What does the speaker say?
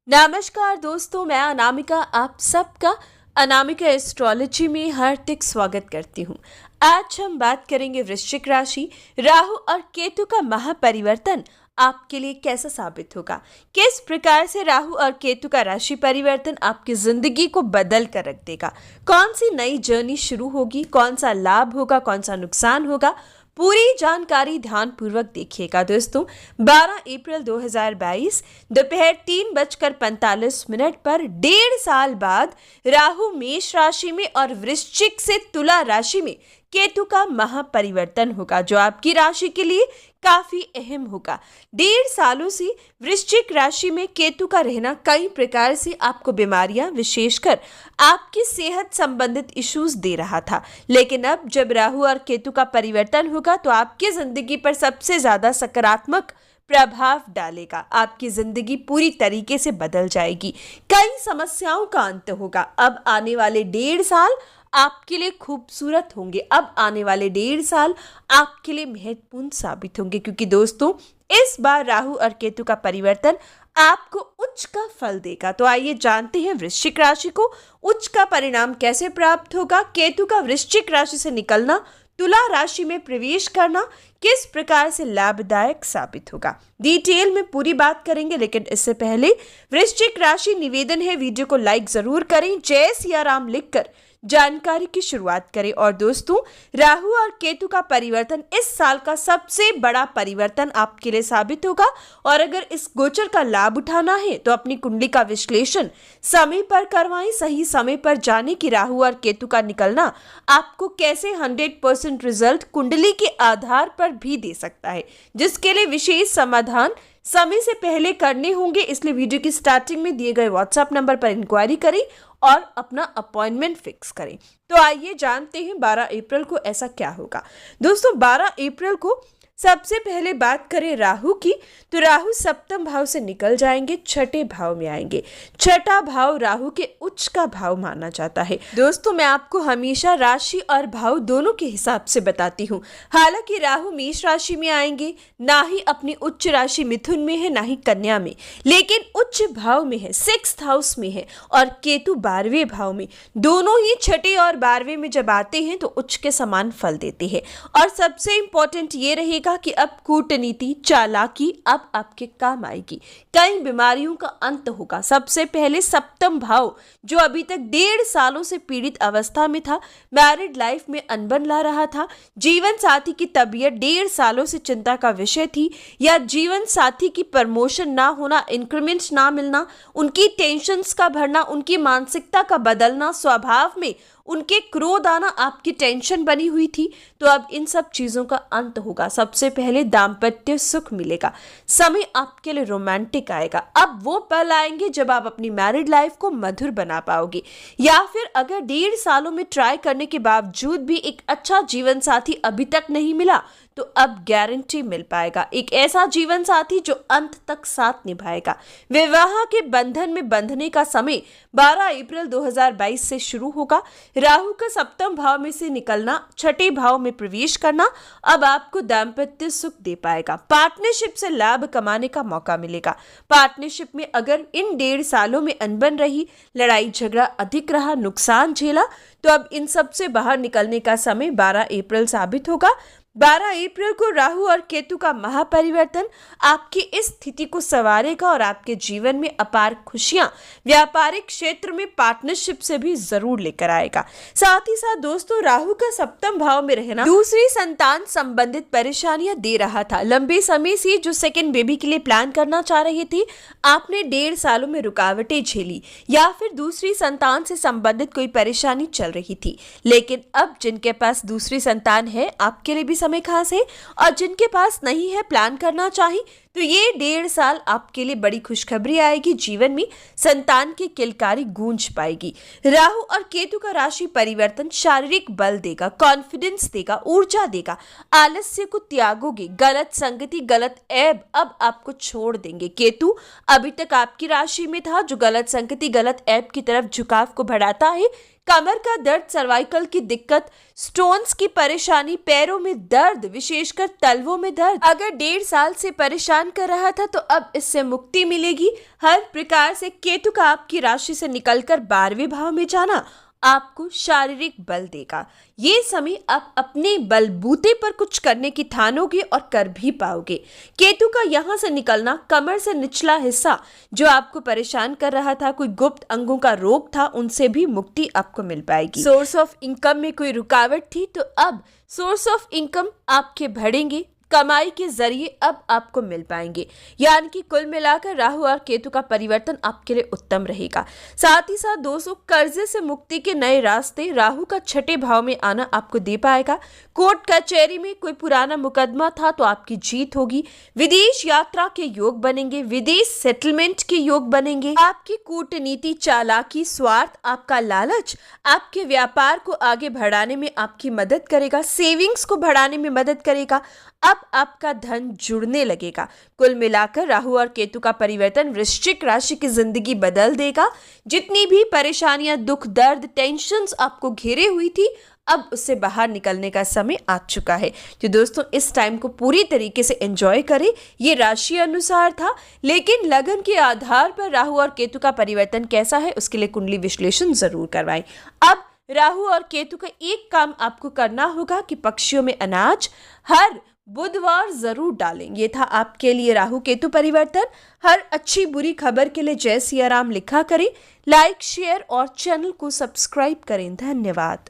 नमस्कार दोस्तों, मैं अनामिका आप सबका अनामिका एस्ट्रोलॉजी में हार्दिक स्वागत करती हूँ। आज हम बात करेंगे वृश्चिक राशि, राहु और केतु का महापरिवर्तन आपके लिए कैसा साबित होगा। किस प्रकार से राहु और केतु का राशि परिवर्तन आपकी जिंदगी को बदल कर रख देगा। कौन सी नई जर्नी शुरू होगी, कौन सा लाभ होगा, कौन सा नुकसान होगा, पूरी जानकारी ध्यान पूर्वक देखिएगा दोस्तों। 12 अप्रैल 2022 दोपहर 3:45 पर 1.5 साल बाद राहु मेष राशि में और वृश्चिक से तुला राशि में केतु का महापरिवर्तन होगा, जो आपकी राशि के लिए काफी अहम होगा। 1.5 सालों से वृश्चिक राशि में केतु का रहना कई प्रकार से आपको बीमारियां, विशेषकर आपकी सेहत संबंधित इश्यूज दे रहा था, लेकिन अब जब राहु और केतु का परिवर्तन होगा तो आपकी जिंदगी पर सबसे ज्यादा सकारात्मक प्रभाव डालेगा। आपकी जिंदगी पूरी तरीके से बदल जाएगी, कई समस्याओं का अंत होगा। अब आने वाले 1.5 साल आपके लिए खूबसूरत होंगे। अब आने वाले 1.5 साल आपके लिए महत्वपूर्ण साबित होंगे, क्योंकि दोस्तों इस बार राहु और केतु का परिवर्तन आपको उच्च का फल देगा। तो आइए जानते हैं वृश्चिक राशि को उच्च का परिणाम कैसे प्राप्त होगा। केतु का वृश्चिक राशि से निकलना, तुला राशि में प्रवेश करना किस प्रकार से लाभदायक साबित होगा, डिटेल में पूरी बात करेंगे। लेकिन इससे पहले वृश्चिक राशि निवेदन है, वीडियो को लाइक जरूर करें, जय सिया राम लिखकर जानकारी की शुरुआत करें। और दोस्तों, राहु और केतु का परिवर्तन इस साल का सबसे बड़ा परिवर्तन आपके लिए साबित होगा। और अगर इस गोचर का लाभ उठाना है तो अपनी कुंडली का विश्लेषण समय पर करवाएं। सही समय पर जाने कि राहु और केतु का निकलना आपको कैसे 100% रिजल्ट कुंडली के आधार पर भी दे सकता है, जिसके लिए विशेष समाधान समय से पहले करने होंगे। इसलिए वीडियो की स्टार्टिंग में दिए गए व्हाट्सएप नंबर पर इंक्वायरी करें और अपना अपॉइंटमेंट फिक्स करें। तो आइए जानते हैं 12 अप्रैल को ऐसा क्या होगा। दोस्तों 12 अप्रैल को सबसे पहले बात करें राहु की, तो राहु सप्तम भाव से निकल जाएंगे, छठे भाव में आएंगे। छठा भाव राहु के उच्च का भाव माना जाता है। दोस्तों मैं आपको हमेशा राशि और भाव दोनों के हिसाब से बताती हूँ। हालांकि राहु मेष राशि में आएंगे, ना ही अपनी उच्च राशि मिथुन में है, ना ही कन्या में, लेकिन उच्च भाव में है, 6th हाउस में है, और केतु 12वें भाव में। दोनों ही छठे और 12वें में जब आते हैं तो उच्च के समान फल देते हैं। और सबसे इंपॉर्टेंट ये रहेगा कि अब कूटनीति, चालाकी अब आपके काम आएगी, कई बीमारियों का अंत होगा। सबसे पहले सप्तम भाव, जो अभी तक 1.5 सालों से पीड़ित अवस्था में था, मैरिड लाइफ में अनबन ला रहा था, जीवन साथी की तबीयत 1.5 सालों से चिंता का विषय थी, या जीवन साथी की प्रमोशन ना होना, इंक्रीमेंट ना मिलना, उनकी टेंशन्स का भरना, उनकी मानसिकता का बदलना, स्वभाव में उनके क्रोध आना आपकी टेंशन बनी हुई थी, तो अब इन सब चीजों का अंत होगा। सबसे पहले दाम्पत्य सुख मिलेगा, समय आपके लिए रोमांटिक आएगा। अब वो पल आएंगे जब आप अपनी मैरिड लाइफ को मधुर बना पाओगे, या फिर अगर 1.5 सालों में ट्राई करने के बावजूद भी एक अच्छा जीवन साथी अभी तक नहीं मिला, तो अब गारंटी मिल पाएगा, एक ऐसा जीवन साथी जो अंत तक साथ निभाएगा। विवाह के बंधन में बंधने का समय 12 अप्रैल 2022 से शुरू होगा। राहु का सप्तम भाव में से निकलना, छठे भाव में प्रवेश करना अब आपको दाम्पत्य सुख दे पाएगा। पार्टनरशिप से लाभ कमाने का मौका मिलेगा। पार्टनरशिप में अगर इन 1.5 सालों में अनबन रही, लड़ाई झगड़ा अधिक रहा, नुकसान झेला, तो अब इन सब से बाहर निकलने का समय 12 अप्रैल साबित होगा। 12 अप्रैल को राहु और केतु का महापरिवर्तन आपकी इस स्थिति को संवारेगा और आपके जीवन में अपार खुशियां व्यापारिक क्षेत्र में पार्टनरशिप से भी जरूर लेकर आएगा। साथ ही साथ दोस्तों, राहु का सप्तम भाव में रहना दूसरी संतान संबंधित परेशानियां दे रहा था। लंबे समय से जो सेकंड बेबी के लिए प्लान करना चाह रहे थे, आपने 1.5 सालों में रुकावटें झेली, या फिर दूसरी संतान से संबंधित कोई परेशानी चल रही थी। लेकिन अब जिनके पास दूसरी संतान है, आपके लिए भी समय खास है, और जिनके पास नहीं है, प्लान करना चाहिए, तो ये 1.5 साल आपके लिए बड़ी खुशखबरी आएगी। जीवन में संतान की किलकारी गूंज पाएगी। राहु और केतु का राशि परिवर्तन शारीरिक बल देगा, कॉन्फिडेंस देगा, ऊर्जा देगा, आलस्य को त्यागोगे, गलत संगति, गलत ऐब अब आपको छोड़ देंगे। केतु अभी तक आपकी राशि में था, जो गलत संगति, गलत ऐब की तरफ झुकाव को बढ़ाता है। कमर का दर्द, सर्वाइकल की दिक्कत, स्टोन्स की परेशानी, पैरों में दर्द, विशेषकर तलवों में दर्द, अगर 1.5 साल से परेशान परेशान कर रहा था तो अब इससे मुक्ति मिलेगी। हर प्रकार से केतु का आपकी राशि से निकलकर 12वें भाव में जाना आपको शारीरिक बल देगा। ये समय आप अपने बलबूते पर कुछ करने की ठानोगे और कर भी पाओगे। केतु का यहाँ से निकलना कमर से निचला हिस्सा जो आपको परेशान कर रहा था, कोई गुप्त अंगों का रोग था, उनसे भी मुक्ति आपको मिल पाएगी। सोर्स ऑफ इनकम में कोई रुकावट थी तो अब सोर्स ऑफ इनकम आपके बढ़ेंगे, कमाई के जरिए अब आपको मिल पाएंगे। यानी कि कुल मिलाकर राहु और केतु का परिवर्तन आपके लिए उत्तम रहेगा। साथ ही साथ दोस्तों, कर्जे से मुक्ति के नए रास्ते राहु का 6ठे भाव में आना आपको दे पाएगा। कोर्ट कचहरी में कोई पुराना मुकदमा था तो आपकी जीत होगी। विदेश यात्रा के योग बनेंगे, विदेश सेटलमेंट के योग बनेंगे। आपकी कूटनीति, चालाकी, स्वार्थ, आपका लालच आपके व्यापार को आगे बढ़ाने में आपकी मदद करेगा, सेविंग्स को बढ़ाने में मदद करेगा। अब आपका धन जुड़ने लगेगा। कुल मिलाकर राहु और केतु का परिवर्तन वृश्चिक राशि की जिंदगी बदल देगा। जितनी भी परेशानियां, दुख, दर्द, टेंशन्स आपको घेरे हुई थी, अब उससे बाहर निकलने का समय आ चुका है। तो दोस्तों, इस टाइम को पूरी तरीके से एंजॉय करें। ये राशि अनुसार था, लेकिन लगन के आधार पर राहु और केतु का परिवर्तन कैसा है उसके लिए कुंडली विश्लेषण जरूर करवाएं। अब राहु और केतु का एक काम आपको करना होगा कि पक्षियों में अनाज हर बुधवार जरूर डालें। ये था आपके लिए राहु केतु परिवर्तन। हर अच्छी बुरी खबर के लिए जय सिया राम लिखा करें, लाइक, शेयर और चैनल को सब्सक्राइब करें। धन्यवाद।